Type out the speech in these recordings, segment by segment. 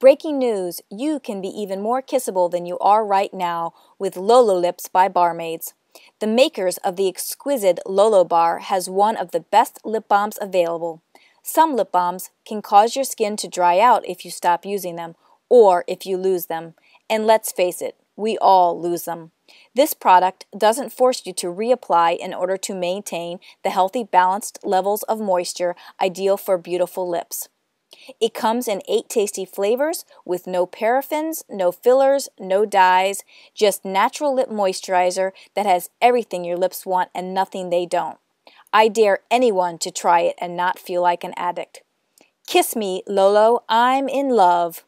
Breaking news, you can be even more kissable than you are right now with Lola Lips by Barmaids. The makers of the exquisite Lolo Bar has one of the best lip balms available. Some lip balms can cause your skin to dry out if you stop using them, or if you lose them. And let's face it, we all lose them. This product doesn't force you to reapply in order to maintain the healthy, balanced levels of moisture ideal for beautiful lips. It comes in 8 tasty flavors with no paraffins, no fillers, no dyes, just natural lip moisturizer that has everything your lips want and nothing they don't. I dare anyone to try it and not feel like an addict. Kiss me, Lolo, I'm in love.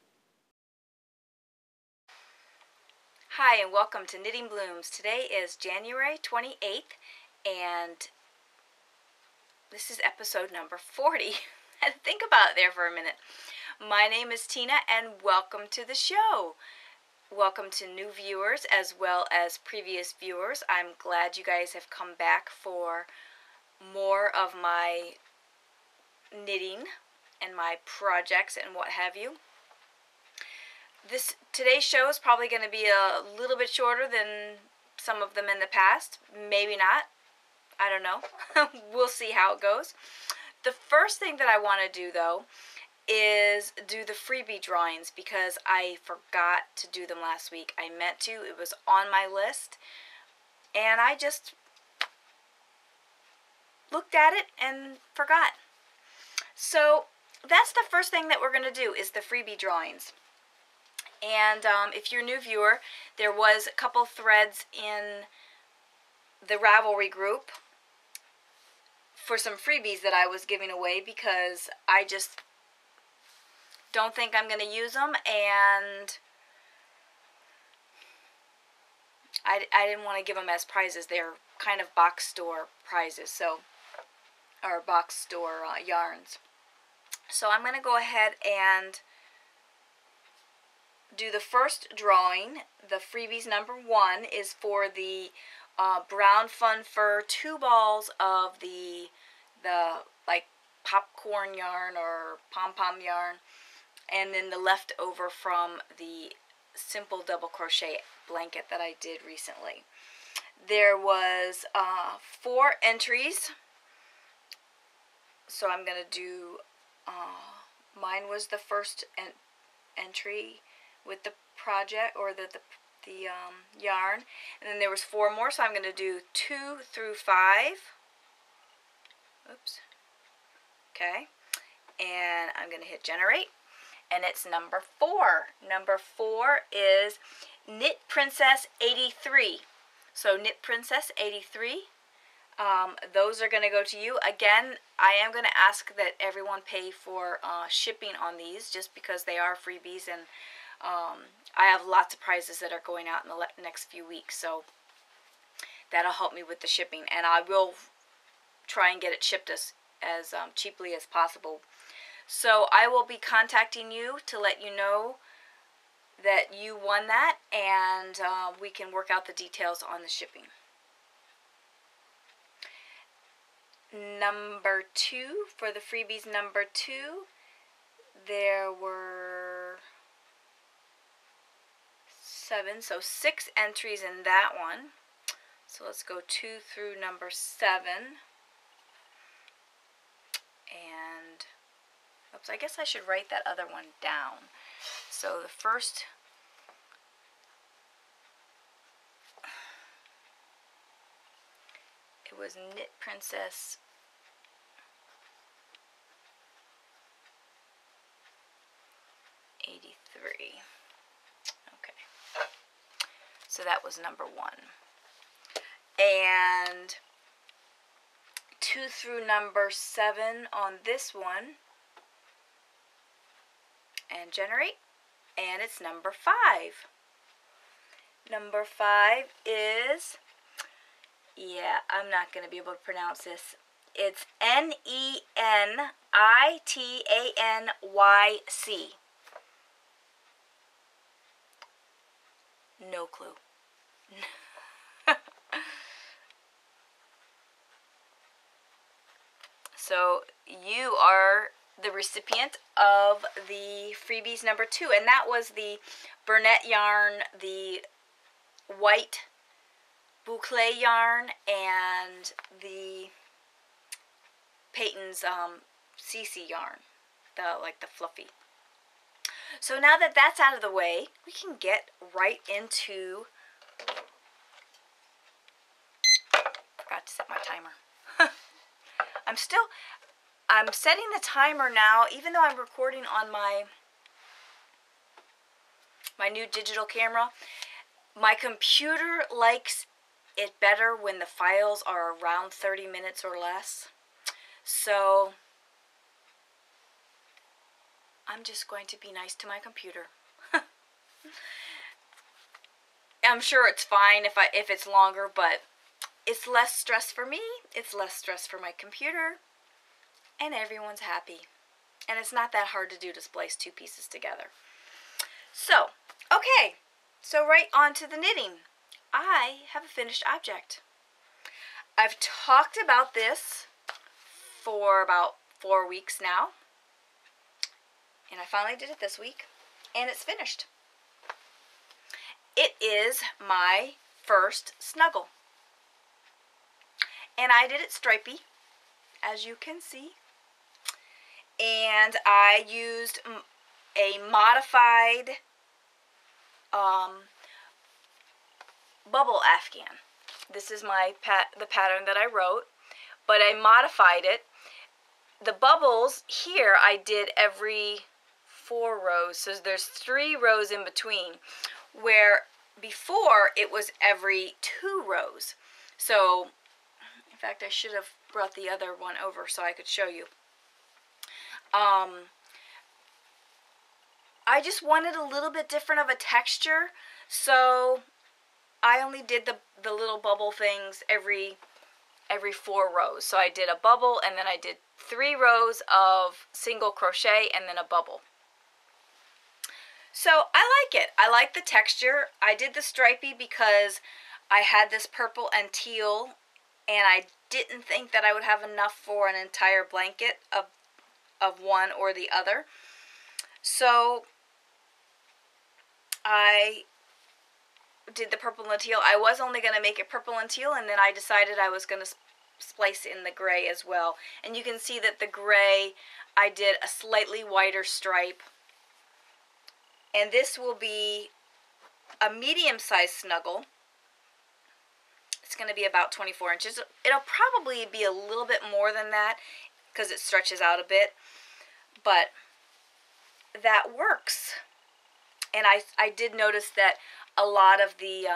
Hi, and welcome to Knitting Blooms. Today is January 28th, and this is episode number 40. I had to think about it there for a minute. My name is Tina, and welcome to the show. Welcome to new viewers as well as previous viewers. I'm glad you guys have come back for more of my knitting and my projects and what have you. Today's show is probably going to be a little bit shorter than some of them in the past. Maybe not. I don't know. We'll see how it goes. The first thing that I want to do, though, is do the freebie drawings because I forgot to do them last week. I meant to. It was on my list, and I just looked at it and forgot. So that's the first thing that we're going to do is the freebie drawings. And if you're a new viewer, there was a couple threads in the Ravelry group for some freebies that I was giving away because I just don't think I'm going to use them, and I didn't want to give them as prizes. They're kind of box store prizes, or box store yarns. So I'm going to go ahead and do the first drawing. The freebies number 1 is for the brown fun fur 2 balls of the like popcorn yarn or pom-pom yarn, and then the leftover from the simple double crochet blanket that I did recently. There was 4 entries, so I'm going to do mine was the first entry with the project or the yarn, and then there was 4 more, so I'm going to do 2 through 5. Oops. Okay, and I'm going to hit generate, and it's number 4. Number 4 is Knit Princess 83. So Knit Princess 83. Those are going to go to you. Again, I am going to ask that everyone pay for shipping on these just because they are freebies, and I have lots of prizes that are going out in the next few weeks, so that'll help me with the shipping, and I will try and get it shipped as cheaply as possible. So I will be contacting you to let you know that you won that, and we can work out the details on the shipping. Number 2, for the freebies number 2, there were 7, so 6 entries in that one. So let's go 2 through number 7. And, oops, I guess I should write that other one down. So the first, it was Knit Princess 83. Okay. So that was number 1. And 2 through number 7 on this one. And generate. And it's number 5. Number 5 is, yeah, I'm not going to be able to pronounce this. It's NenitanYC. No clue. So you are the recipient of the Freebies number 2, and that was the Burnett yarn, the white boucle yarn, and the Peyton's CC yarn, the fluffy. So now that that's out of the way, we can get right into, forgot to set my timer. I'm setting the timer now, even though I'm recording on my new digital camera. My computer likes it better when the files are around 30 minutes or less. So I'm just going to be nice to my computer. I'm sure it's fine if it's longer, but it's less stress for me, it's less stress for my computer, and everyone's happy. And it's not that hard to do to splice 2 pieces together. So, okay, so right on to the knitting. I have a finished object. I've talked about this for about 4 weeks now, and I finally did it this week, and it's finished. It is my first Snuggle, and I did it stripey, as you can see, and I used a modified bubble afghan. This is the pattern that I wrote, but I modified it. The bubbles here I did every 4 rows, so there's 3 rows in between, where before it was every 2 rows. So, in fact, I should have brought the other one over so I could show you. I just wanted a little bit different of a texture, so I only did the little bubble things every 4 rows. So I did a bubble, and then I did 3 rows of single crochet, and then a bubble. So I like it. I like the texture. I did the stripey because I had this purple and teal, and I didn't think that I would have enough for an entire blanket of one or the other. So I did the purple and teal. I was only going to make it purple and teal, and then I decided I was going to splice in the gray as well. And you can see that the gray, I did a slightly wider stripe. And this will be a medium-sized snuggle. It's going to be about 24 inches. It'll probably be a little bit more than that because it stretches out a bit. But that works. And I did notice that a lot of the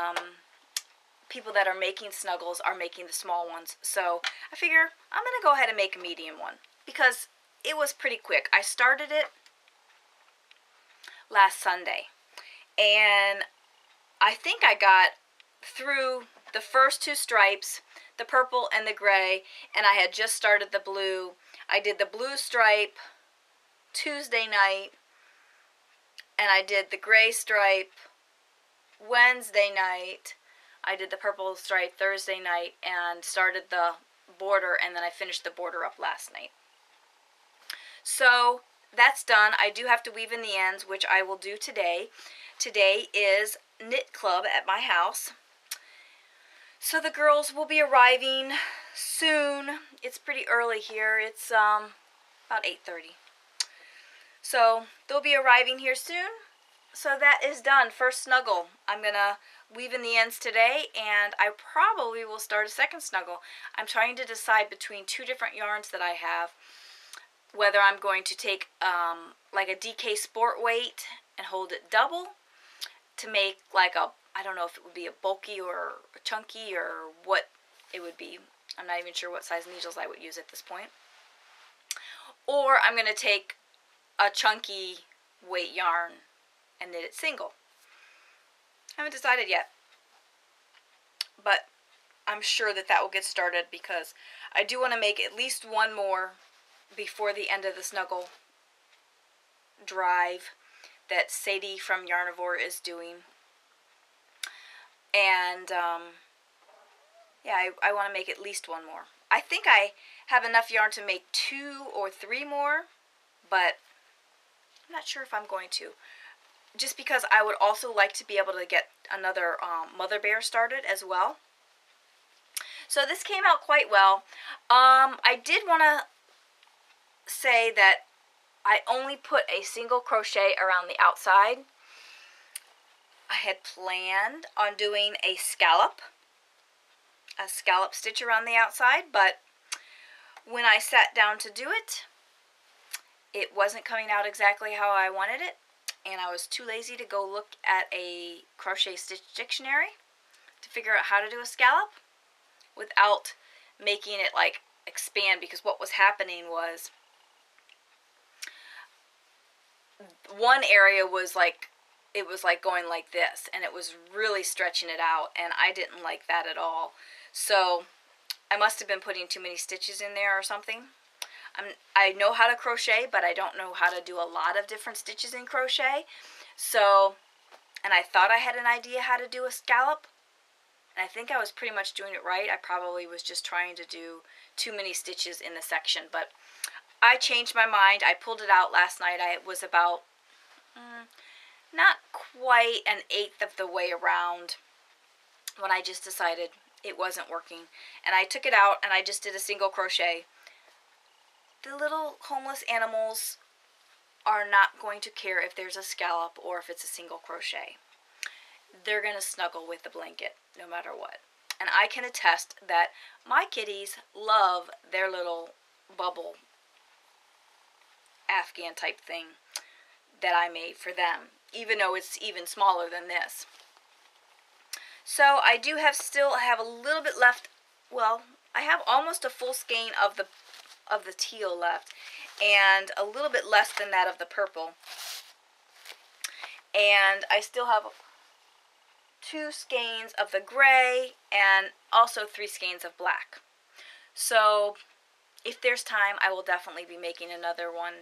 people that are making snuggles are making the small ones. So I figure I'm going to go ahead and make a medium one because it was pretty quick. I started it last Sunday, and I think I got through the first 2 stripes, the purple and the gray, and I had just started the blue. I did the blue stripe Tuesday night, and I did the gray stripe Wednesday night. I did the purple stripe Thursday night and started the border, and then I finished the border up last night. So that's done. I do have to weave in the ends, which I will do today. Today is knit club at my house. So the girls will be arriving soon. It's pretty early here. It's about 8:30. So they'll be arriving here soon. So that is done. First snuggle. I'm going to weave in the ends today, and I probably will start a second snuggle. I'm trying to decide between 2 different yarns that I have, whether I'm going to take like a DK Sport weight and hold it double to make like a, I don't know if it would be a bulky or a chunky or what it would be. I'm not even sure what size needles I would use at this point. Or I'm going to take a chunky weight yarn and knit it single. I haven't decided yet, but I'm sure that that will get started because I do want to make at least one more before the end of the snuggle drive that Sadie from Yarnivore is doing. And yeah, I want to make at least one more. I think I have enough yarn to make 2 or 3 more, but I'm not sure if I'm going to. Just because I would also like to be able to get another mother bear started as well. So this came out quite well. I did want to say that I only put a single crochet around the outside. I had planned on doing a scallop stitch around the outside, but when I sat down to do it, it wasn't coming out exactly how I wanted it, and I was too lazy to go look at a crochet stitch dictionary to figure out how to do a scallop without making it like expand, because what was happening was one area was like, it was like going like this, and it was really stretching it out, and I didn't like that at all. So I must have been putting too many stitches in there or something. I know how to crochet, but I don't know how to do a lot of different stitches in crochet. So, and I thought I had an idea how to do a scallop, and I think I was pretty much doing it right. I probably was just trying to do too many stitches in the section, but I changed my mind. I pulled it out last night. I was about not quite an eighth of the way around when I just decided it wasn't working. And I took it out and I just did a single crochet. The little homeless animals are not going to care if there's a scallop or if it's a single crochet. They're going to snuggle with the blanket no matter what. And I can attest that my kitties love their little bubble Afghan type thing that I made for them, even though it's even smaller than this. So I do still have a little bit left. Well, I have almost a full skein of the teal left, and a little bit less than that of the purple. And I still have 2 skeins of the gray and also 3 skeins of black. So if there's time, I will definitely be making another one,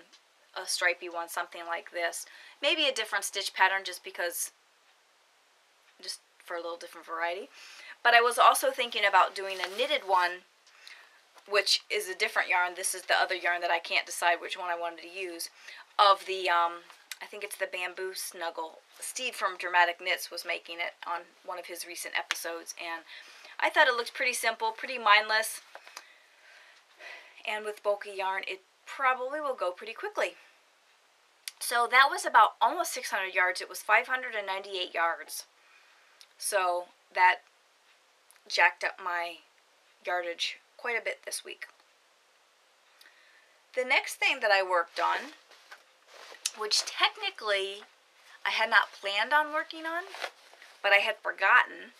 a stripey one, something like this. Maybe a different stitch pattern just for a little different variety. But I was also thinking about doing a knitted one, which is a different yarn. This is the other yarn that I can't decide which one I wanted to use, of the, I think it's the Bamboo Snuggle. Steve from Dramatic Knits was making it on one of his recent episodes, and I thought it looked pretty simple, pretty mindless, and with bulky yarn, it probably will go pretty quickly. So that was about almost 600 yards. It was 598 yards. So that jacked up my yardage quite a bit this week. The next thing that I worked on, which technically I had not planned on working on, but I had forgotten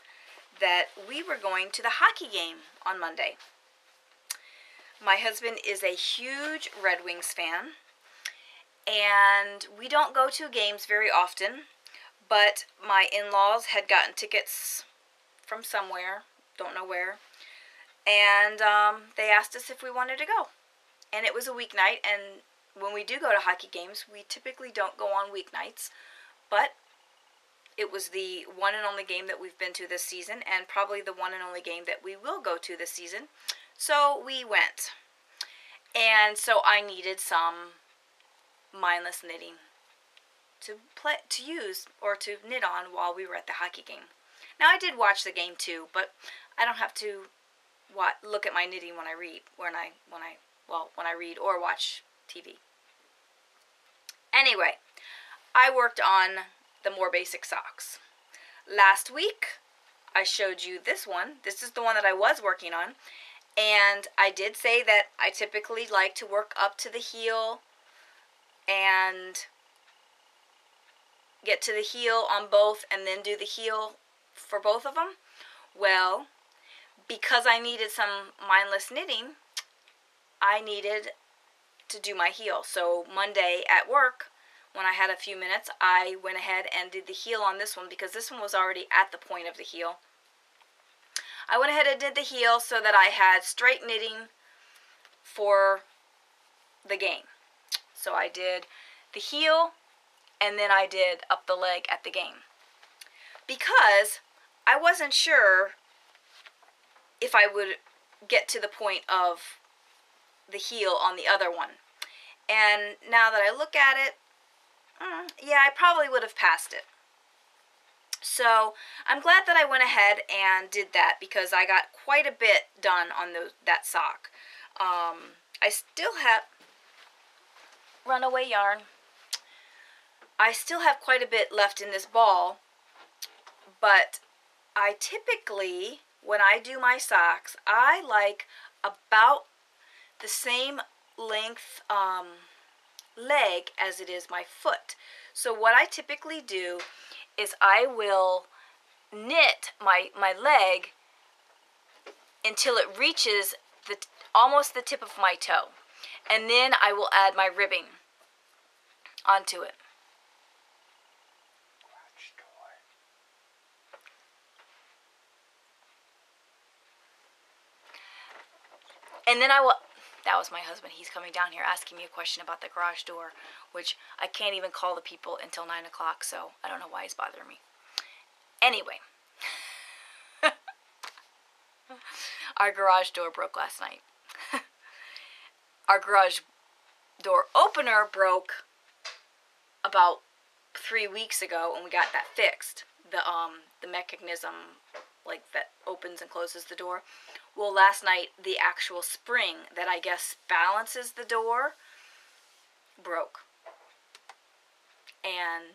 that we were going to the hockey game on Monday. My husband is a huge Red Wings fan, and we don't go to games very often, but my in-laws had gotten tickets from somewhere, don't know where, and they asked us if we wanted to go. And it was a weeknight, and when we do go to hockey games, we typically don't go on weeknights, but it was the one and only game that we've been to this season, and probably the one and only game that we will go to this season. So we went. And so I needed some mindless knitting to use or to knit on while we were at the hockey game. Now I did watch the game too, but I don't have to look at my knitting when I read, when I read or watch TV. Anyway, I worked on the more basic socks. Last week, I showed you this one. This is the one that I was working on. And I did say that I typically like to work up to the heel and get to the heel on both and then do the heel for both of them. Well, because I needed some mindless knitting, I needed to do my heel. So Monday at work, when I had a few minutes, I went ahead and did the heel on this one because this one was already at the point of the heel. I went ahead and did the heel so that I had straight knitting for the game. So I did the heel and then I did up the leg at the game. Because I wasn't sure if I would get to the point of the heel on the other one. And now that I look at it, yeah, I probably would have passed it. So I'm glad that I went ahead and did that because I got quite a bit done on that sock. I still have runaway yarn. I still have quite a bit left in this ball, but I typically, when I do my socks, I like about the same length leg as it is my foot. So what I typically do is I will knit my leg until it reaches almost the tip of my toe. And then I will add my ribbing onto it. And then I will, that was my husband. He's coming down here asking me a question about the garage door, which I can't even call the people until 9 o'clock, so I don't know why he's bothering me. Anyway, our garage door broke last night. Our garage door opener broke about 3 weeks ago, and we got that fixed. The mechanism, like, that opens and closes the door. Well, last night, the actual spring that I guess balances the door broke. And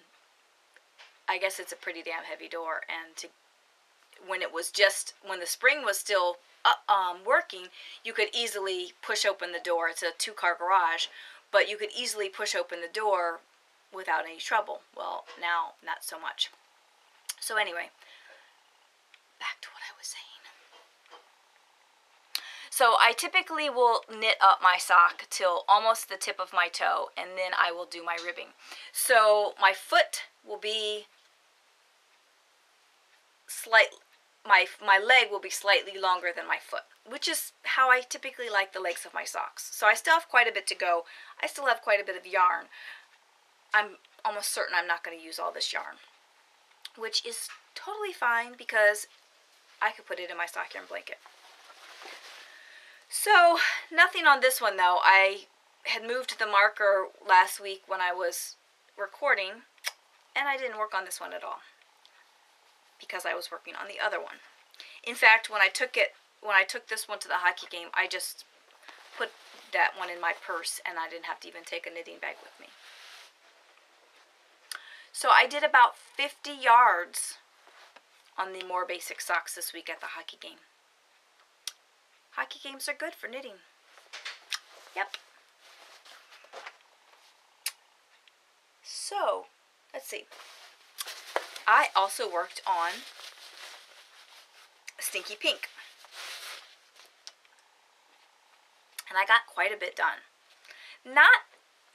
I guess it's a pretty damn heavy door, and when the spring was still working, you could easily push open the door. It's a 2-car garage, but you could easily push open the door without any trouble. Well, now, not so much. So anyway, back to what I was saying. So I typically will knit up my sock till almost the tip of my toe, and then I will do my ribbing. So my foot will be my leg will be slightly longer than my foot, which is how I typically like the legs of my socks. So I still have quite a bit to go. I still have quite a bit of yarn. I'm almost certain I'm not going to use all this yarn, which is totally fine because I could put it in my sock yarn blanket. So, nothing on this one though. I had moved the marker last week when I was recording, and I didn't work on this one at all because I was working on the other one. In fact, when I took this one to the hockey game, I just put that one in my purse and I didn't have to even take a knitting bag with me. So I did about 50 yards on the more basic socks this week at the hockey game. Hockey games are good for knitting. Yep. So, let's see. I also worked on Stinky Pink. And I got quite a bit done. Not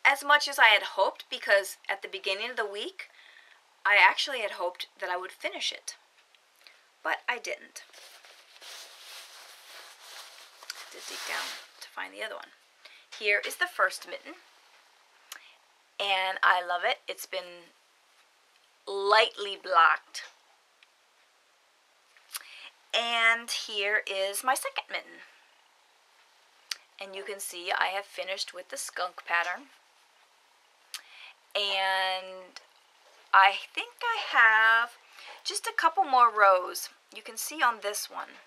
as much as I had hoped, because at the beginning of the week, I actually had hoped that I would finish it. But I didn't. I had to dig down to find the other one. Here is the first mitten. And I love it. It's been lightly blocked. And here is my second mitten. And you can see I have finished with the skunk pattern. And I think I have just a couple more rows. You can see on this one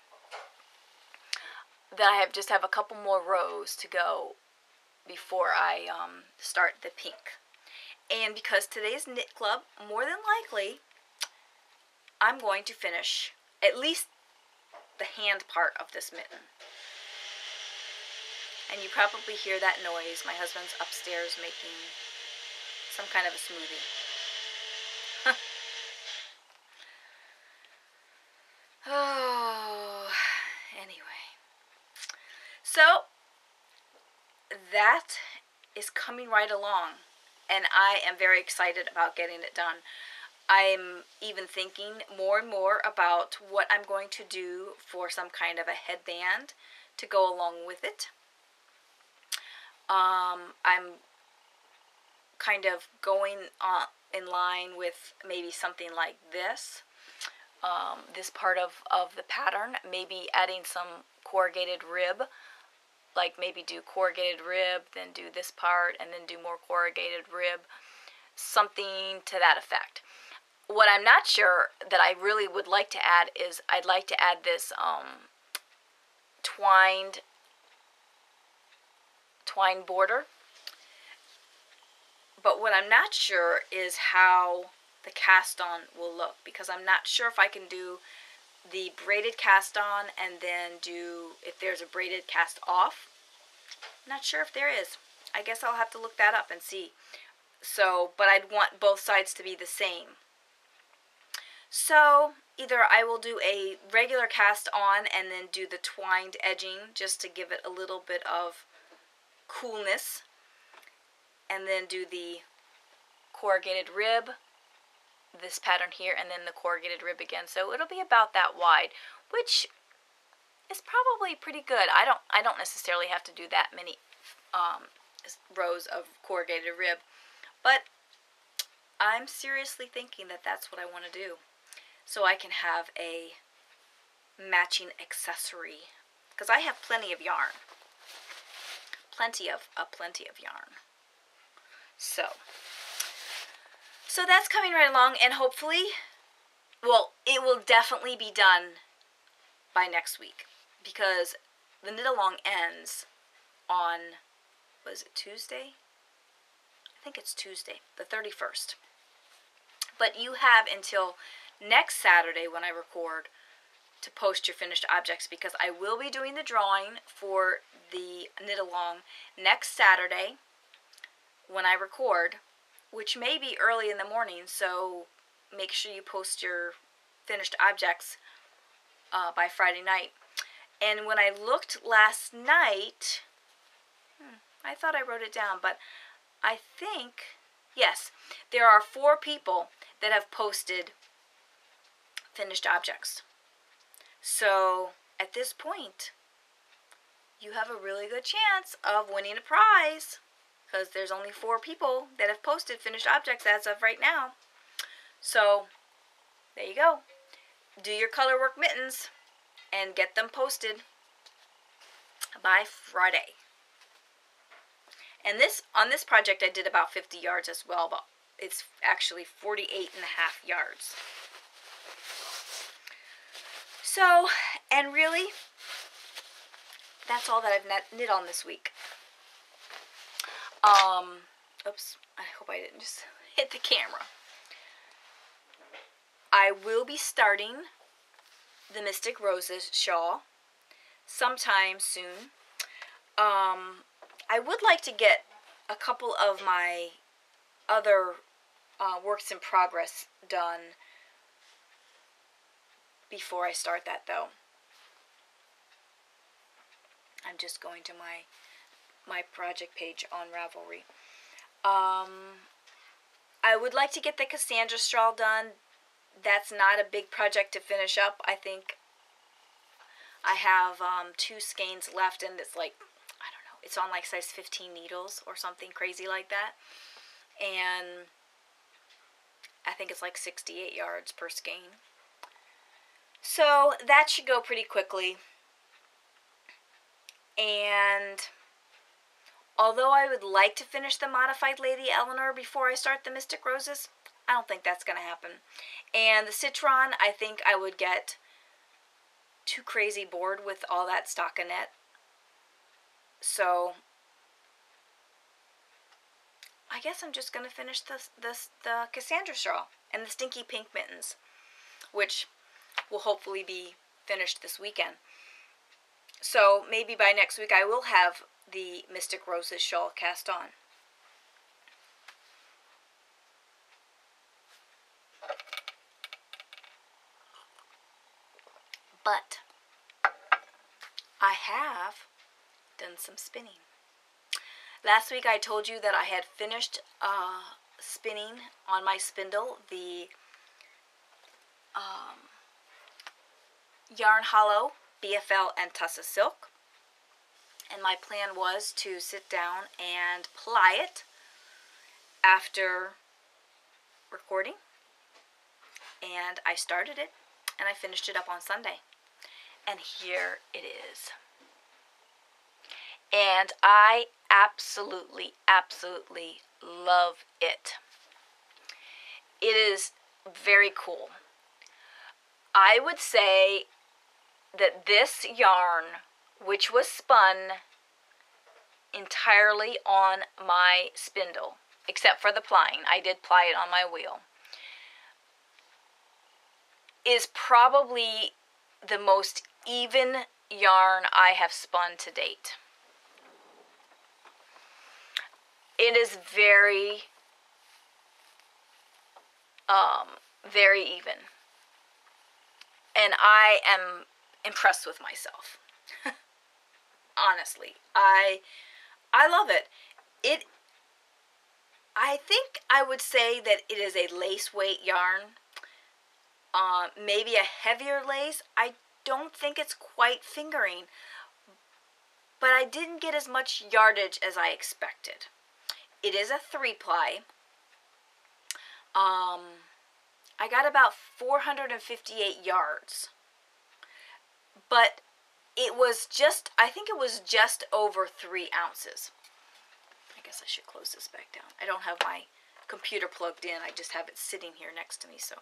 that I just have a couple more rows to go before I start the pink. And because today's knit club, more than likely, I'm going to finish at least the hand part of this mitten. And you probably hear that noise. My husband's upstairs making some kind of a smoothie. Oh, anyway. So, that is coming right along. And I am very excited about getting it done. I'm even thinking more and more about what I'm going to do for some kind of a headband to go along with it. I'm kind of going in line with maybe something like this. This part of the pattern, maybe adding some corrugated rib like maybe do corrugated rib, then do this part, and then do more corrugated rib, something to that effect. What I'm not sure that I really would like to add is I'd like to add this twine border. But what I'm not sure is how the cast on will look, because I'm not sure if I can do the braided cast on and then do, if there's a braided cast off. I'm not sure if there is. I guess I'll have to look that up and see. So, but I'd want both sides to be the same. So either I will do a regular cast on and then do the twined edging just to give it a little bit of coolness, and then do the corrugated rib, this pattern here, and then the corrugated rib again. So it'll be about that wide, which is probably pretty good. I don't necessarily have to do that many rows of corrugated rib, but I'm seriously thinking that that's what I want to do, so I can have a matching accessory, because I have plenty of yarn. Plenty of yarn. So that's coming right along, and hopefully, well, it will definitely be done by next week, because the knit along ends on, was it Tuesday? I think it's Tuesday, the 31st. But you have until next Saturday when I record to post your finished objects, because I will be doing the drawing for the knit along next Saturday when I record, which may be early in the morning, so make sure you post your finished objects by Friday night. And when I looked last night, I thought I wrote it down, but I think, yes, there are 4 people that have posted finished objects. So at this point, you have a really good chance of winning a prize, because there's only 4 people that have posted finished objects as of right now. So there you go. Do your color work mittens and get them posted by Friday. And on this project I did about 50 yards as well, but it's actually 48.5 yards. So, and really, that's all that I've knit on this week. Oops, I hope I didn't just hit the camera. I will be starting the Mystic Roses shawl sometime soon. I would like to get a couple of my other works in progress done before I start that, though. I'm just going to my project page on Ravelry. I would like to get the Cassandra shawl done. That's not a big project to finish up. I think I have 2 skeins left, and it's like, I don't know, it's on like size 15 needles or something crazy like that. And I think it's like 68 yards per skein. So that should go pretty quickly. And although I would like to finish the modified Lady Eleanor before I start the Mystic Roses, I don't think that's going to happen. And the Citron, I think I would get too crazy bored with all that stockinette. So I guess I'm just going to finish the Cassandra shawl and the Stinky Pink Mittens, which will hopefully be finished this weekend. So maybe by next week I will have the Mystic Roses shawl cast on. But I have done some spinning. Last week I told you that I had finished spinning on my spindle the Yarn Hollow BFL and Tussa Silk, and my plan was to sit down and ply it after recording, and I started it and I finished it up on Sunday, and here it is. and I absolutely love it. It is very cool. I would say that this yarn, which was spun entirely on my spindle, except for the plying, I did ply it on my wheel, is probably the most even yarn I have spun to date. It is very even. And I am impressed with myself. Honestly, I love it. I think I would say that it is a lace weight yarn. Maybe a heavier lace. I don't think it's quite fingering, but I didn't get as much yardage as I expected. It is a 3-ply. I got about 458 yards, but it was just, I think it was just over 3 ounces. I guess I should close this back down. I don't have my computer plugged in. I just have it sitting here next to me, so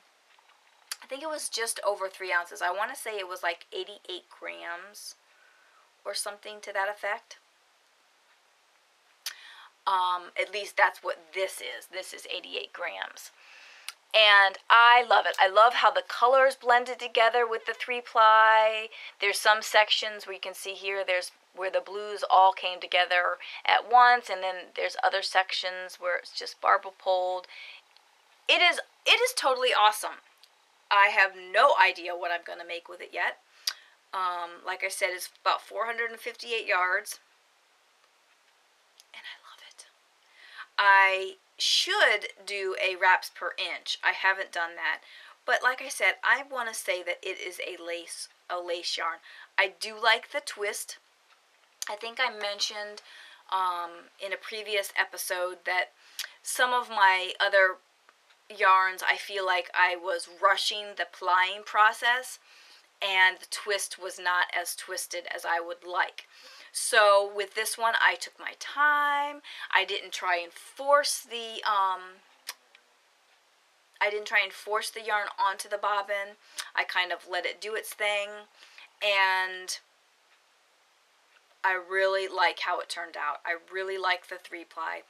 I think it was just over 3 ounces. I want to say it was like 88 grams or something to that effect. At least that's what this is. This is 88 grams. And I love it. I love how the colors blended together with the 3-ply. There's some sections where you can see here, there's where the blues all came together at once, and then there's other sections where it's just barber poled. It is totally awesome. I have no idea what I'm going to make with it yet. Like I said, it's about 458 yards. And I love it. I should do a wraps per inch. I haven't done that. But like I said, I want to say that it is a lace yarn. I do like the twist. I think I mentioned in a previous episode that some of my other yarns, I feel like I was rushing the plying process, and the twist was not as twisted as I would like. So with this one, I took my time. I didn't try and force the yarn onto the bobbin. I kind of let it do its thing, and I really like how it turned out. I really like the 3-ply,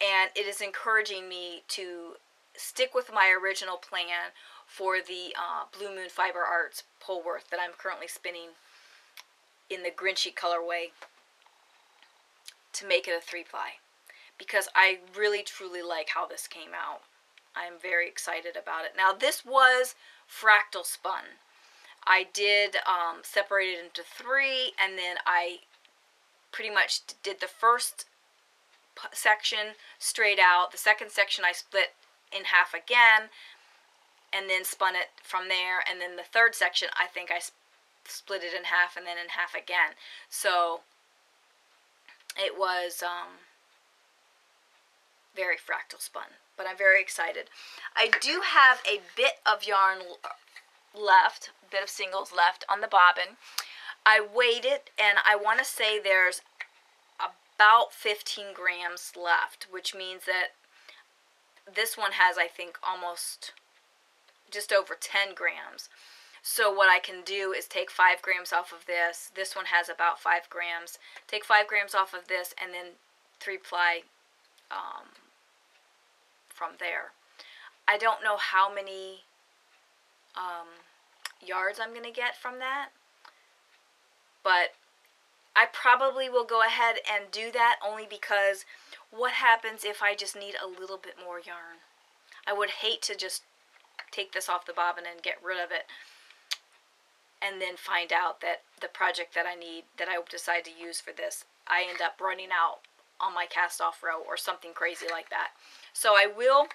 and it is encouraging me to stick with my original plan for the Blue Moon Fiber Arts Polworth that I'm currently spinning in the Grinchy colorway, to make it a 3-ply, because I really truly like how this came out. I'm very excited about it. Now, this was fractal spun. I did separate it into 3, and then I pretty much did the first section straight out. The second section I split in half again, and then spun it from there. And then the third section, I think I split it in half and then in half again. So it was very fractal spun, but I'm very excited. I do have a bit of yarn left, a bit of singles left on the bobbin. I weighed it, and I want to say there's about 15 grams left, which means that this one has, I think, almost just over 10 grams. So what I can do is take 5 grams off of this. This one has about 5 grams. Take 5 grams off of this, and then 3-ply from there. I don't know how many yards I'm going to get from that, but I probably will go ahead and do that, only because what happens if I just need a little bit more yarn? I would hate to just take this off the bobbin and get rid of it, and then find out that the project that I need, that I decide to use for this, I end up running out on my cast off row or something crazy like that. So I will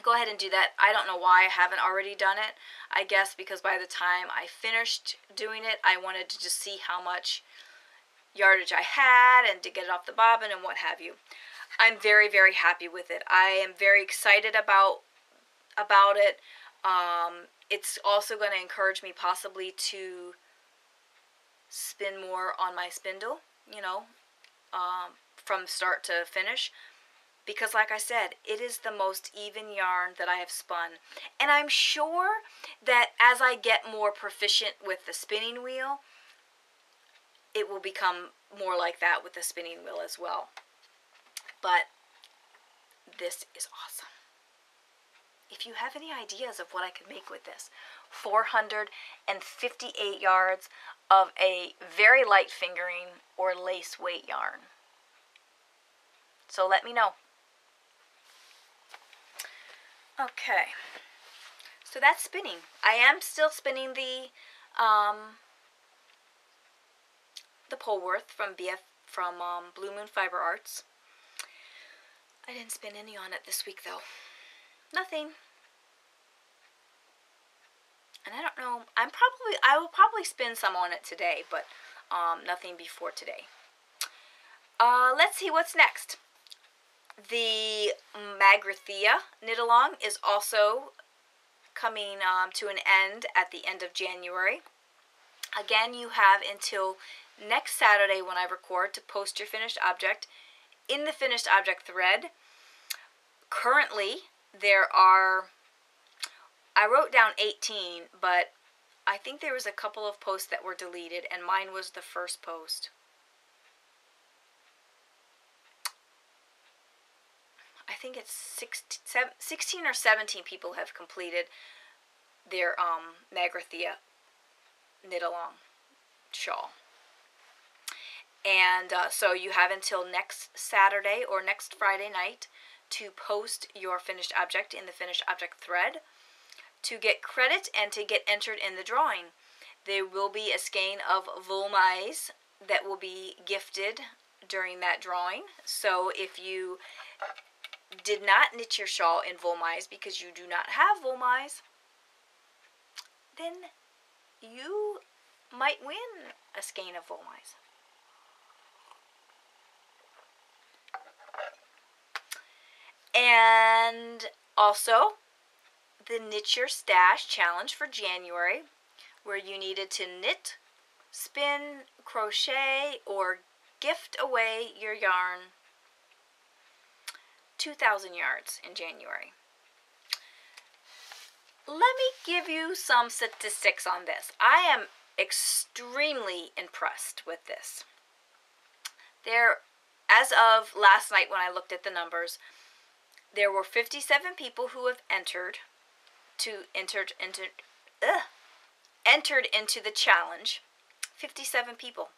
go ahead and do that. I don't know why I haven't already done it. I guess because by the time I finished doing it, I wanted to just see how much yardage I had and to get it off the bobbin and what have you. I'm very, very happy with it. I am very excited about it. It's also going to encourage me possibly to spin more on my spindle, you know, from start to finish. Because like I said, it is the most even yarn that I have spun. And I'm sure that as I get more proficient with the spinning wheel, it will become more like that with the spinning wheel as well. But this is awesome. If you have any ideas of what I could make with this, 458 yards of a very light fingering or lace weight yarn. So let me know. Okay, so that's spinning. I am still spinning the Polworth from Blue Moon Fiber Arts. I didn't spin any on it this week though. Nothing. And I don't know. I will probably spin some on it today, but nothing before today. Let's see what's next. The Magrathea knit-along is also coming to an end at the end of January. Again, you have until next Saturday when I record to post your finished object in the finished object thread. Currently, there are, I wrote down 18, but I think there was a couple of posts that were deleted, and mine was the first post. I think it's 16 or 17 people have completed their Magrathea knit-along shawl. And so you have until next Saturday or next Friday night to post your finished object in the finished object thread to get credit and to get entered in the drawing. There will be a skein of Volmaise that will be gifted during that drawing. So if you did not knit your shawl in Volmaise because you do not have Volmaise, then you might win a skein of Volmaise. And also the Knit Your Stash challenge for January, where you needed to knit, spin, crochet, or gift away your yarn 2,000 yards in January. Let me give you some statistics on this. I am extremely impressed with this. There, as of last night when I looked at the numbers, there were 57 people who have entered into the challenge. 57 people.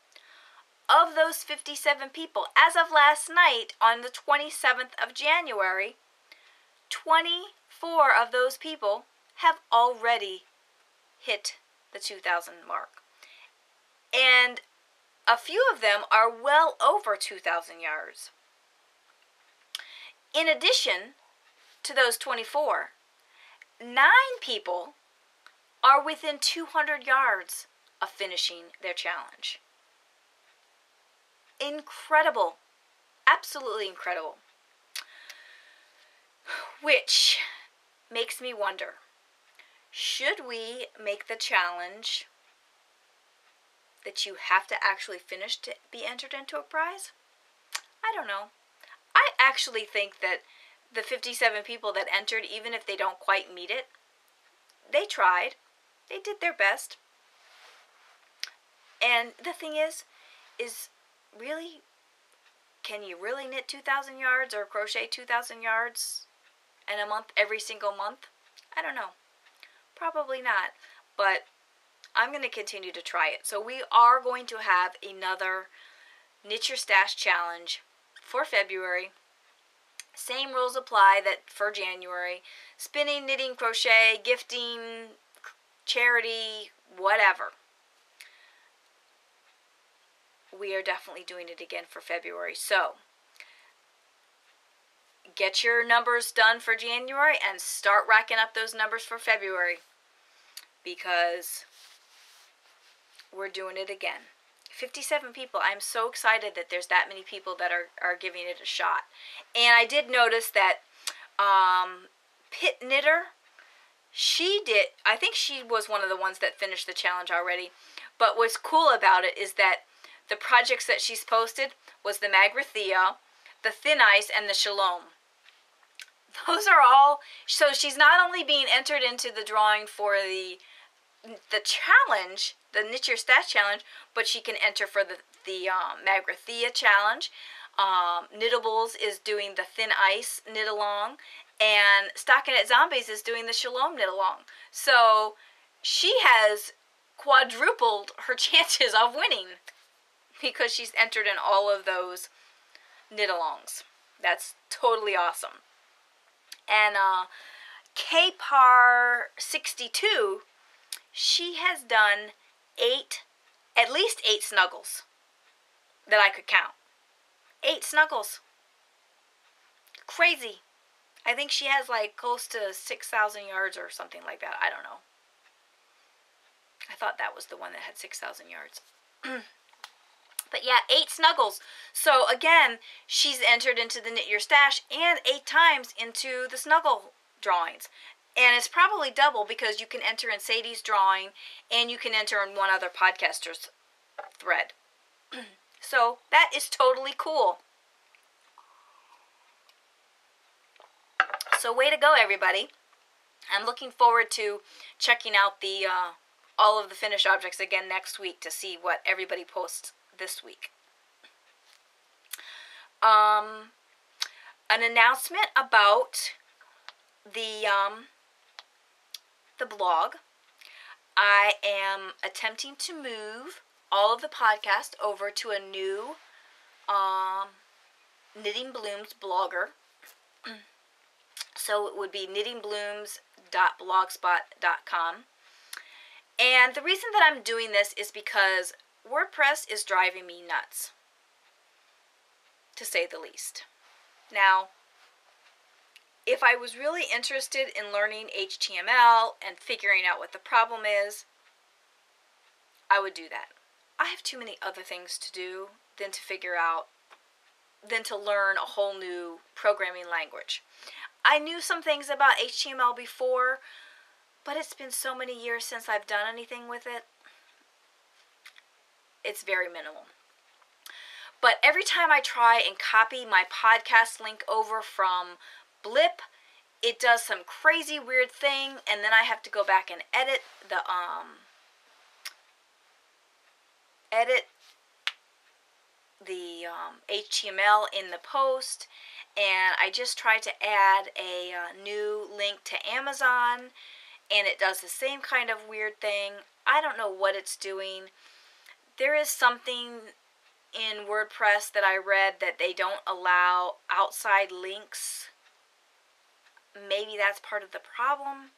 Of those 57 people, as of last night on the 27th of January, 24 of those people have already hit the 2,000 mark. And a few of them are well over 2,000 yards. In addition to those 24, 9 people are within 200 yards of finishing their challenge. Incredible. Absolutely incredible. Which makes me wonder, should we make the challenge that you have to actually finish to be entered into a prize? I don't know. I actually think that the 57 people that entered, even if they don't quite meet it, they tried. They did their best. And the thing is really, can you really knit 2,000 yards or crochet 2,000 yards in a month, every single month? I don't know. Probably not. But I'm going to continue to try it. So we are going to have another Knit Your Stash challenge for February. Same rules apply that for January. Spinning, knitting, crochet, gifting, charity, whatever. We are definitely doing it again for February. So get your numbers done for January and start racking up those numbers for February, because we're doing it again. 57 people. I'm so excited that there's that many people that are giving it a shot. And I did notice that Pit Knitter, I think she was one of the ones that finished the challenge already. But what's cool about it is that The projects that she's posted was the Magrathea, the Thin Ice, and the Shalom. Those are all, so she's not only being entered into the drawing for the challenge, the Knit Your Stash challenge, but she can enter for the Magrathea challenge. Knittables is doing the Thin Ice knit along, and Stockinette Zombies is doing the Shalom knit along. So she has quadrupled her chances of winning because she's entered in all of those knit alongs. That's totally awesome. And EP40, she has done at least 8 snuggles that I could count. 8 snuggles. Crazy. I think she has like close to 6,000 yards or something like that. I don't know. I thought that was the one that had 6,000 yards. But yeah, 8 snuggles. So again, she's entered into the Knit Your Stash and 8 times into the snuggle drawings. And it's probably double because you can enter in Sadie's drawing and you can enter in one other podcaster's thread. So that is totally cool. So way to go, everybody. I'm looking forward to checking out the all of the finished objects again next week to see what everybody posts this week. An announcement about the blog. I am attempting to move all of the podcast over to a new Knitting Blooms blogger. So it would be knittingblooms.blogspot.com. And the reason that I'm doing this is because WordPress is driving me nuts, to say the least. Now, if I was really interested in learning HTML and figuring out what the problem is, I would do that. I have too many other things to do than to learn a whole new programming language. I knew some things about HTML before, but it's been so many years since I've done anything with it. It's very minimal. But every time I try and copy my podcast link over from Blip, it does some crazy weird thing, and then I have to go back and edit the HTML in the post, and I just tried to add a new link to Amazon, and it does the same kind of weird thing. I don't know what it's doing. There is something in WordPress that I read that they don't allow outside links. Maybe that's part of the problem.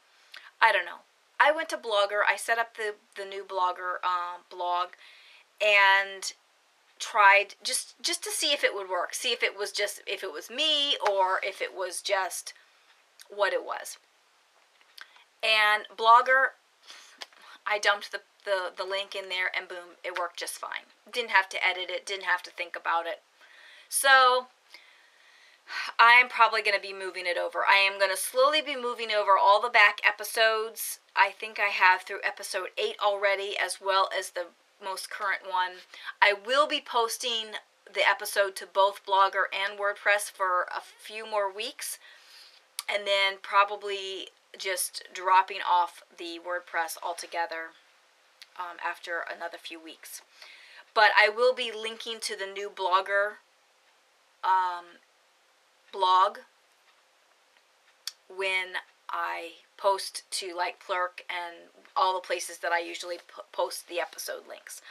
I don't know. I went to Blogger. I set up the new Blogger blog and tried just to see if it would work. See if it was me or if it was just what it was. And Blogger, I dumped the link in there and boom, it worked just fine. Didn't have to edit it, didn't have to think about it. So I'm probably going to be moving it over. I am going to slowly be moving over all the back episodes. I think I have through episode 8 already, as well as the most current one. I will be posting the episode to both Blogger and WordPress for a few more weeks, and then probably just dropping off the WordPress altogether after another few weeks. But I will be linking to the new Blogger blog when I post to like Plurk and all the places that I usually post the episode links.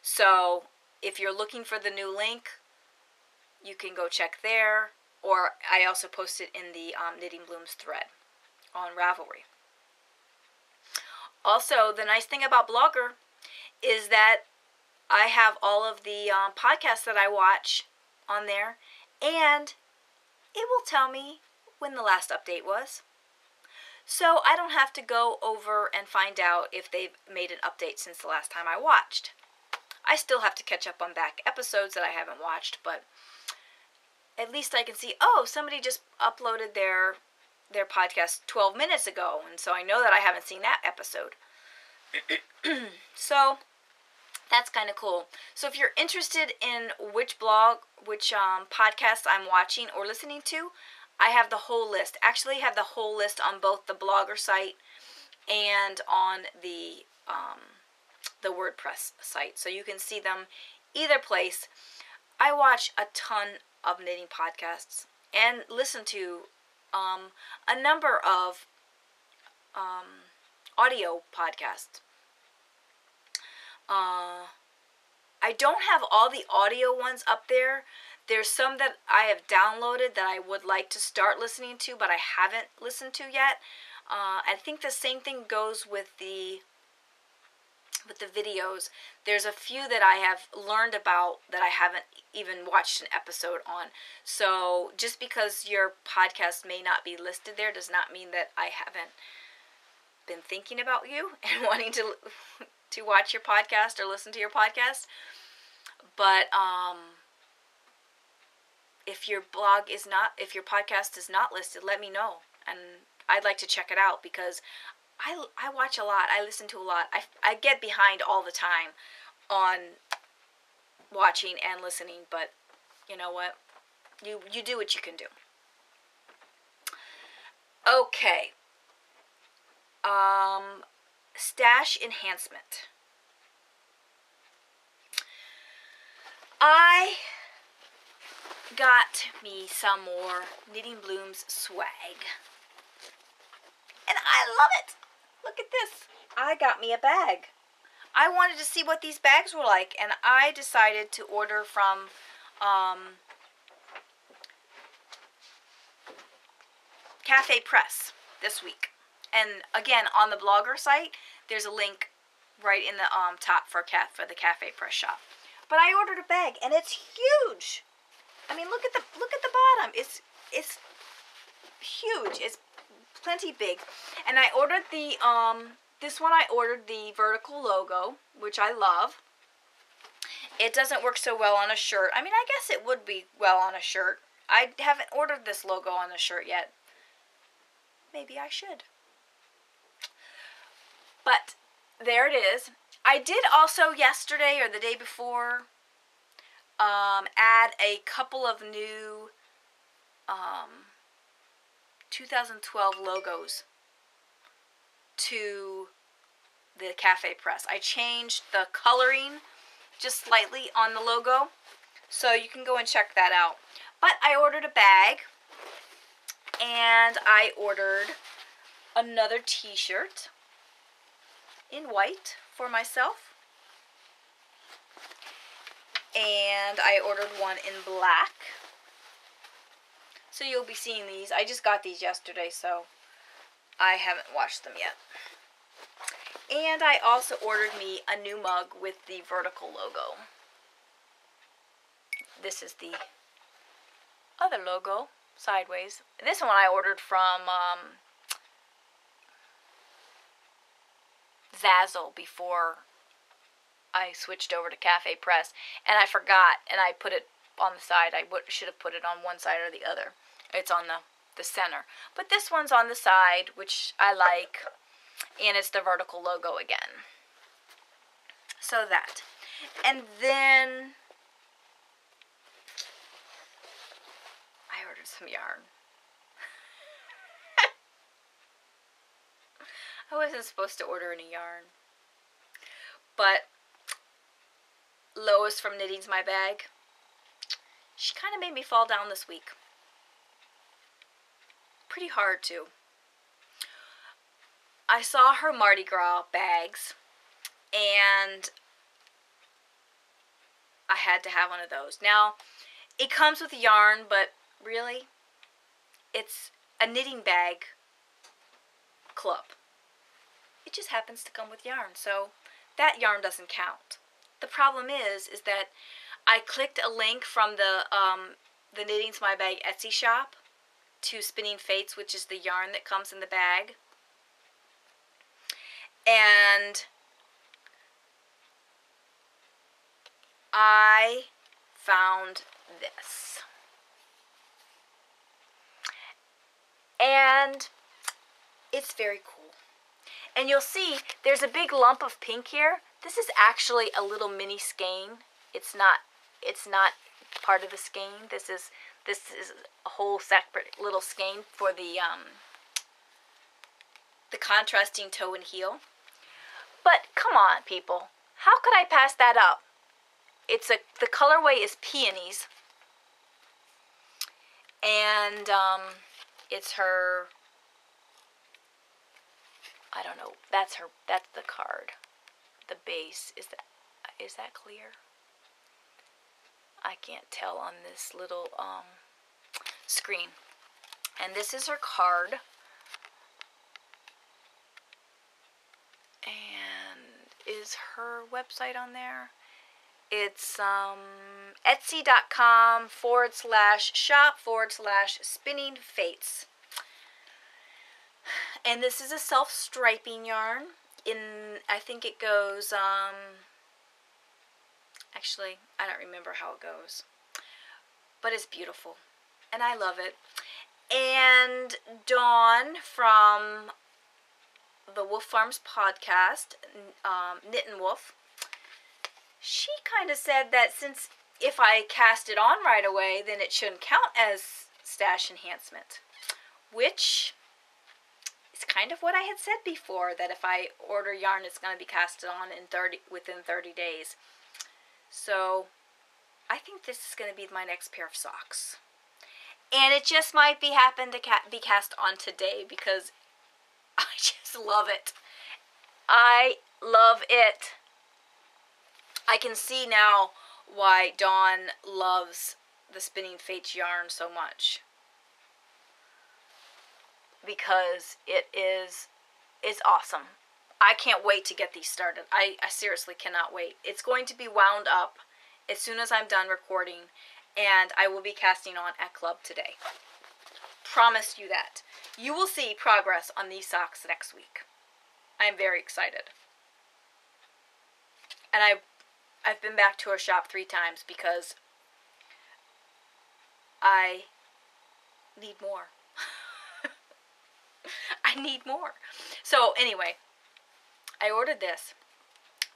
So if you're looking for the new link, you can go check there, or I also post it in the Knitting Blooms thread on Ravelry. Also, the nice thing about Blogger is that I have all of the podcasts that I watch on there, and it will tell me when the last update was. So I don't have to go over and find out if they've made an update since the last time I watched. I still have to catch up on back episodes that I haven't watched, but at least I can see, oh, somebody just uploaded their podcast 12 minutes ago, and so I know that I haven't seen that episode. So That's kind of cool. So if you're interested in which podcast I'm watching or listening to, I have the whole list. Actually, I have the whole list on both the Blogger site and on the WordPress site. So you can see them either place. I watch a ton of knitting podcasts and listen to a number of audio podcasts. I don't have all the audio ones up there. There's some that I have downloaded that I would like to start listening to, but I haven't listened to yet. I think the same thing goes with the videos. There's a few that I have learned about that I haven't even watched an episode on. So just because your podcast may not be listed there does not mean that I haven't been thinking about you and wanting to watch your podcast or listen to your podcast. But if your podcast is not listed, let me know, and I'd like to check it out, because I watch a lot. I listen to a lot. I get behind all the time on watching and listening, but you know what? You do what you can do. Okay. Stash enhancement. I got me some more Knitting Blooms swag, and I love it. Look at this. I got me a bag. I wanted to see what these bags were like, and I decided to order from Cafe Press this week. And again, on the Blogger site, there's a link right in the top for the Cafe Press shop. But I ordered a bag, and it's huge. I mean, look at the bottom. It's huge. It's plenty big. And I ordered the this one. I ordered the vertical logo, which I love. It doesn't work so well on a shirt. I mean, I guess it would be well on a shirt. I haven't ordered this logo on a shirt yet. Maybe I should. But there it is. I did also yesterday or the day before add a couple of new 2012 logos to the Cafe Press. I changed the coloring just slightly on the logo, so you can go and check that out. But I ordered a bag, and I ordered another t-shirt in white for myself, and I ordered one in black. So you'll be seeing these. I just got these yesterday, so I haven't washed them yet. And I also ordered me a new mug with the vertical logo. This is the other logo, sideways. This one I ordered from Zazzle before I switched over to Cafe Press, and I forgot, and I put it on the side. I should have put it on one side or the other. It's on the center. But this one's on the side, which I like, and it's the vertical logo again. So that. And then I ordered some yarn. I wasn't supposed to order any yarn, but Lois from Knitting's My Bag, she kind of made me fall down this week. Pretty hard, too. I saw her Mardi Gras bags, and I had to have one of those. Now, it comes with yarn, but really, it's a knitting bag club. It just happens to come with yarn, so that yarn doesn't count. The problem is that I clicked a link from the Knitting's My Bag Etsy shop to Spinning Fates, which is the yarn that comes in the bag. And I found this. And it's very cool. And you'll see there's a big lump of pink here. This is actually a little mini skein. It's not part of the skein. This is a whole separate little skein for the contrasting toe and heel. But come on, people. How could I pass that up? The colorway is Peonies. And it's her, I don't know, that's the card. The base, is that clear? I can't tell on this little screen. And this is her card. And is her website on there? It's etsy.com/shop/spinning-fates. And this is a self-striping yarn. I think it goes, actually, I don't remember how it goes. But it's beautiful. And I love it. And Dawn from the Wolf Farms podcast, Knittin' Wolf, she kind of said that since if I cast it on right away, then it shouldn't count as stash enhancement, which is kind of what I had said before, that if I order yarn, it's going to be casted on within 30 days. So I think this is going to be my next pair of socks. And it just might happen to be cast on today because I just love it. I love it. I can see now why Dawn loves the Spinning Fates yarn so much. Because it's awesome. I can't wait to get these started. I seriously cannot wait. It's going to be wound up as soon as I'm done recording, and I will be casting on at Club today. Promise you that. You will see progress on these socks next week. I'm very excited. And I've been back to her shop 3 times because I need more. I need more. So anyway, I ordered this.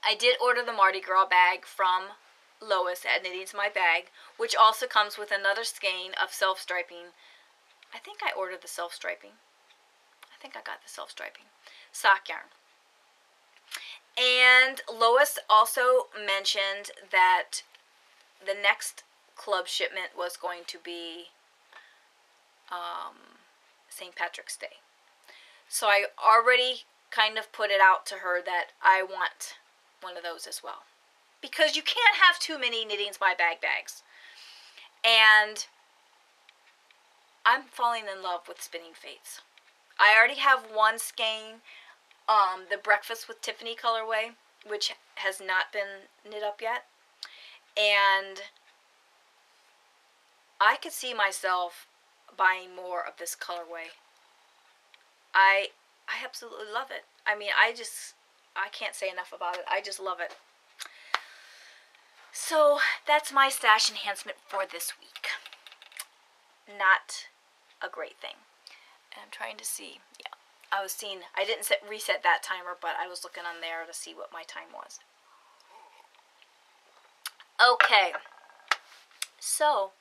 I did order the Mardi Gras bag from Lois at Knitting's My Bag, which also comes with another skein of self-striping. I think I ordered the self-striping. I think I got the self-striping sock yarn. And Lois also mentioned that the next club shipment was going to be St. Patrick's Day. So I already kind of put it out to her that I want one of those as well. Because you can't have too many Knitting's My Bag bags. And I'm falling in love with Spinning Fates. I already have one skein, the Breakfast with Tiffany colorway, which has not been knit up yet. And I could see myself buying more of this colorway. I absolutely love it. I mean, I can't say enough about it. I just love it. So that's my stash enhancement for this week. Not a great thing. And I'm trying to see. Yeah, I was seeing. I didn't reset that timer, but I was looking on there to see what my time was. Okay. So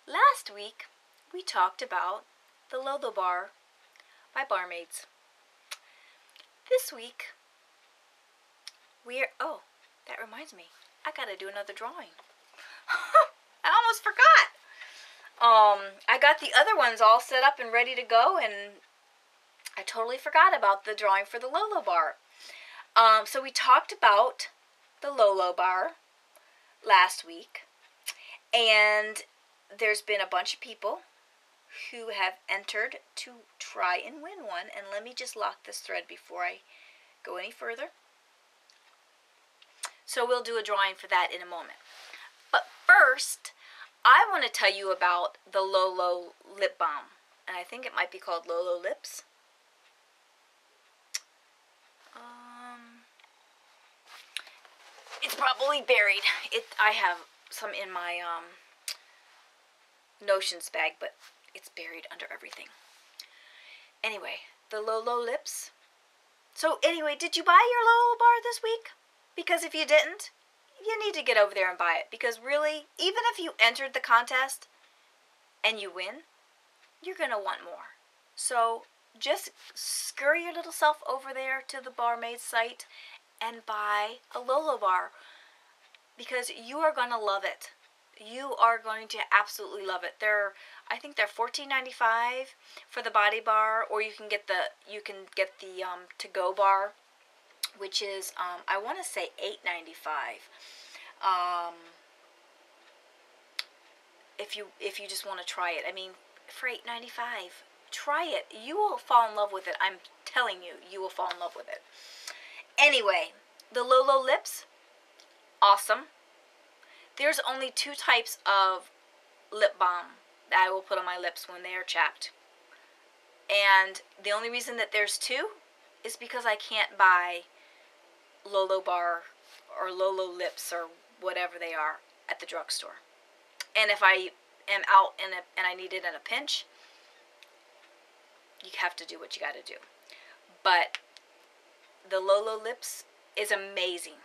last week we talked about the Lola Bar by Barmaids. This week oh, that reminds me. I gotta do another drawing. I almost forgot. I got the other ones all set up and ready to go, and I totally forgot about the drawing for the Lola Bar. So we talked about the Lola Bar last week, and there's been a bunch of people who have entered to try and win one, and let me just lock this thread before I go any further. So we'll do a drawing for that in a moment. But first, I want to tell you about the Lola Lip Balm. And I think it might be called Lola Lips. It's probably buried. I have some in my notions bag, but it's buried under everything. Anyway, the Lola Lips. So anyway, did you buy your Lola Bar this week? Because if you didn't, you need to get over there and buy it. Because really, even if you entered the contest and you win, you're going to want more. So just scurry your little self over there to the Barmaid site and buy a Lola bar. Because you are going to love it. You are going to absolutely love it. I think they're $14.95 for the body bar, or you can get the to-go bar, which is I want to say $8.95. If you just want to try it. I mean, for $8.95, try it. You will fall in love with it. I'm telling you, you will fall in love with it. Anyway, the Lola Lips, awesome. There's only 2 types of lip balm that I will put on my lips when they are chapped. And the only reason that there's 2 is because I can't buy Lola bar or Lola Lips or whatever they are at the drugstore. And if I am out and I need it in a pinch, you have to do what you got to do. But the Lola Lips is amazing.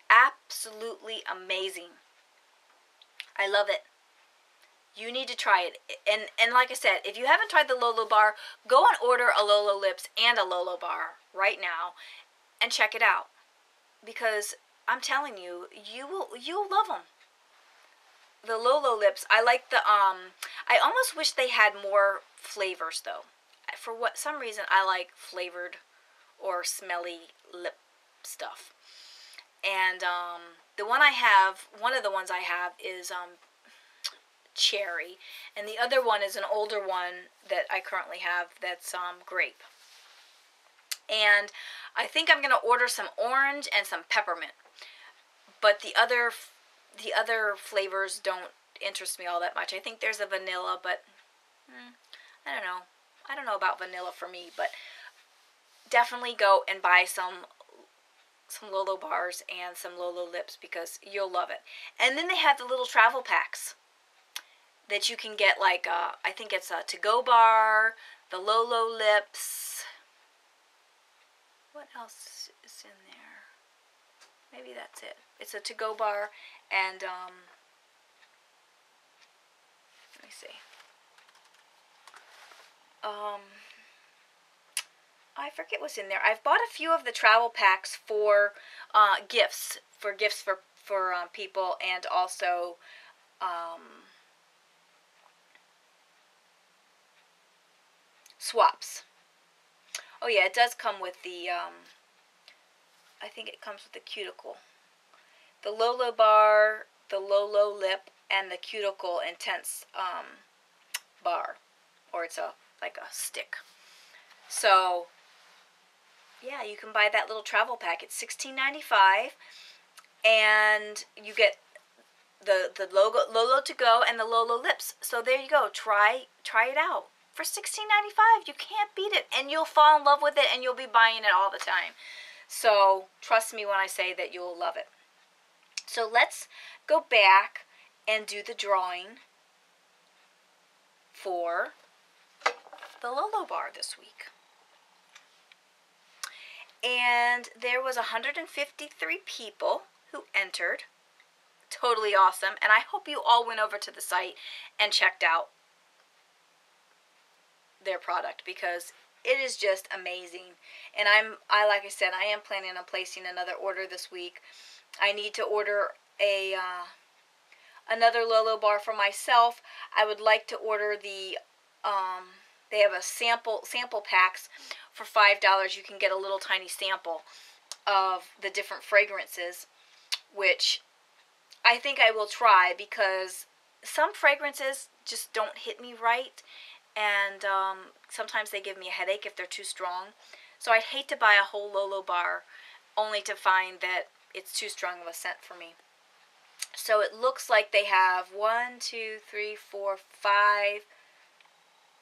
Absolutely amazing. I love it. You need to try it. And like I said, if you haven't tried the Lola bar, go and order a Lola Lips and a Lola bar right now and check it out. Because I'm telling you, you'll love them. The Lola Lips, I like the I almost wish they had more flavors though. For some reason I like flavored or smelly lip stuff. And one of the ones I have is cherry, and the other one is an older one that I currently have that's grape. And I think I'm going to order some orange and some peppermint. But the other flavors don't interest me all that much. I think there's a vanilla, but I don't know. I don't know about vanilla for me, but definitely go and buy some Lola bars and some Lola Lips because you'll love it. And then they have the little travel packs that you can get, like I think it's a to-go bar, the Lola Lips. What else is in there? Maybe that's it. It's a to-go bar, and let me see. I forget what's in there. I've bought a few of the travel packs for gifts for people, and also swaps. Oh yeah, it does come with the I think it comes with the cuticle. The Lola bar, the Lola Lip, and the Cuticle Intense bar, or it's like a stick. So yeah, you can buy that little travel pack. It's $16.95, and you get the Lola to go and the Lola Lips. So there you go. Try it out for $16.95. You can't beat it, and you'll fall in love with it, and you'll be buying it all the time. So trust me when I say that you'll love it. So let's go back and do the drawing for the Lola bar this week. And there was 153 people who entered. Totally awesome. And I hope you all went over to the site and checked out their product, because it is just amazing. And like I said, I am planning on placing another order this week. I need to order another Lola bar for myself. I would like to order the they have a sample packs for $5. You can get a little tiny sample of the different fragrances, which I think I will try, because some fragrances just don't hit me right, and sometimes they give me a headache if they're too strong. So I'd hate to buy a whole Lola bar only to find that it's too strong of a scent for me. So it looks like they have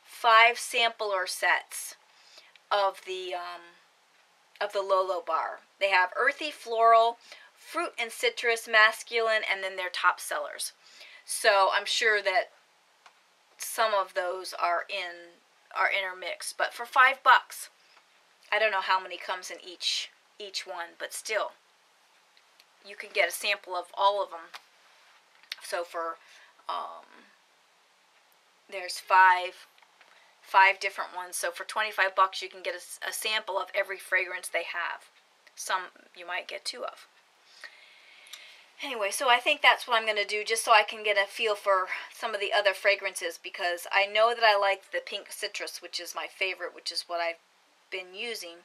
5 sampler sets of the Lola bar. They have earthy, floral, fruit and citrus, masculine, and then their top sellers. So I'm sure that some of those are intermixed, but for $5, I don't know how many comes in each one, but still, you can get a sample of all of them. So for there's five different ones. So for $25 you can get a sample of every fragrance they have. Some you might get 2 of. Anyway, so I think that's what I'm going to do, just so I can get a feel for some of the other fragrances, because I know that I like the pink citrus, which is my favorite, which is what I've been using,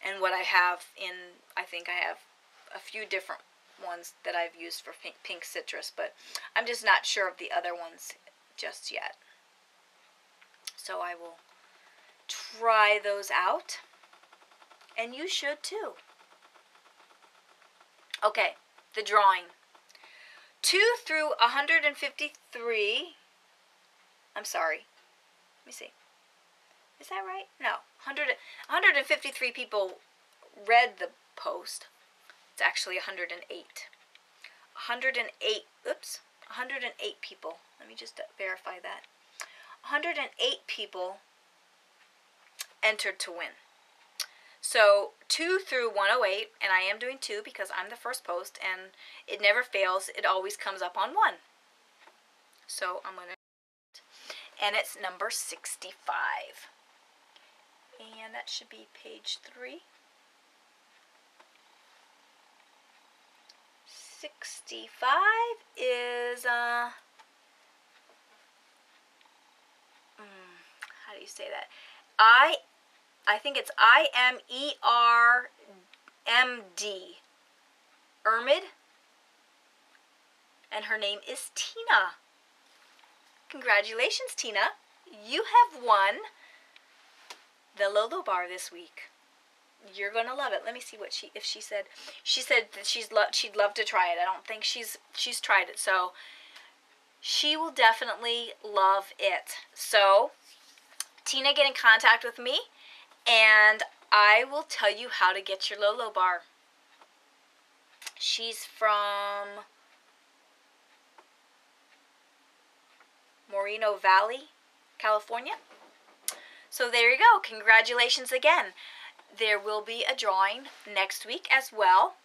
and what I have in, I think I have a few different ones that I've used for pink citrus, but I'm just not sure of the other ones just yet. So I will try those out, and you should too. Okay, the drawing. 2 through 153, I'm sorry, let me see, is that right? No, 153 people read the post. It's actually 108. 108 people, let me just verify that. 108 people entered to win. So 2 through 108, and I am doing 2 because I'm the first post, and it never fails. It always comes up on 1. So I'm going to, and it's number 65. And that should be page 3. 65 is, how do you say that? I think it's IMERMD. Ermid. And her name is Tina. Congratulations, Tina. You have won the Lola bar this week. You're going to love it. Let me see what she said. She said that she'd love to try it. I don't think she's tried it. So she will definitely love it. So Tina, get in contact with me, and I will tell you how to get your Lola bar. She's from Moreno Valley, California. So there you go. Congratulations again. There will be a drawing next week as well.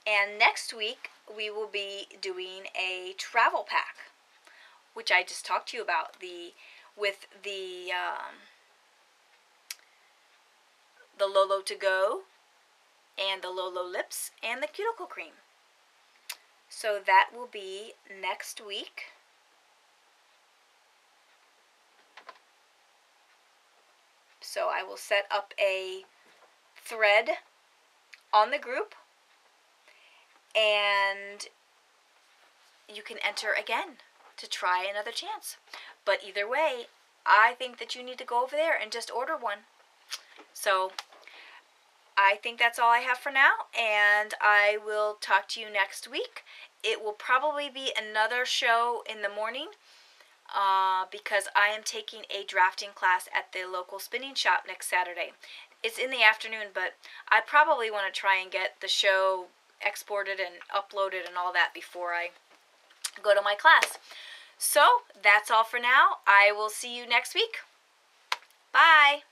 And next week we will be doing a travel pack, which I just talked to you about, with the Lola to Go and the Lola Lips and the cuticle cream. So that will be next week. So I will set up a thread on the group, and you can enter again to try another chance. But either way, I think that you need to go over there and just order one. So I think that's all I have for now, and I will talk to you next week. It will probably be another show in the morning because I am taking a drafting class at the local spinning shop next Saturday. It's in the afternoon, but I probably want to try and get the show exported and uploaded and all that before I go to my class. So that's all for now. I will see you next week. Bye.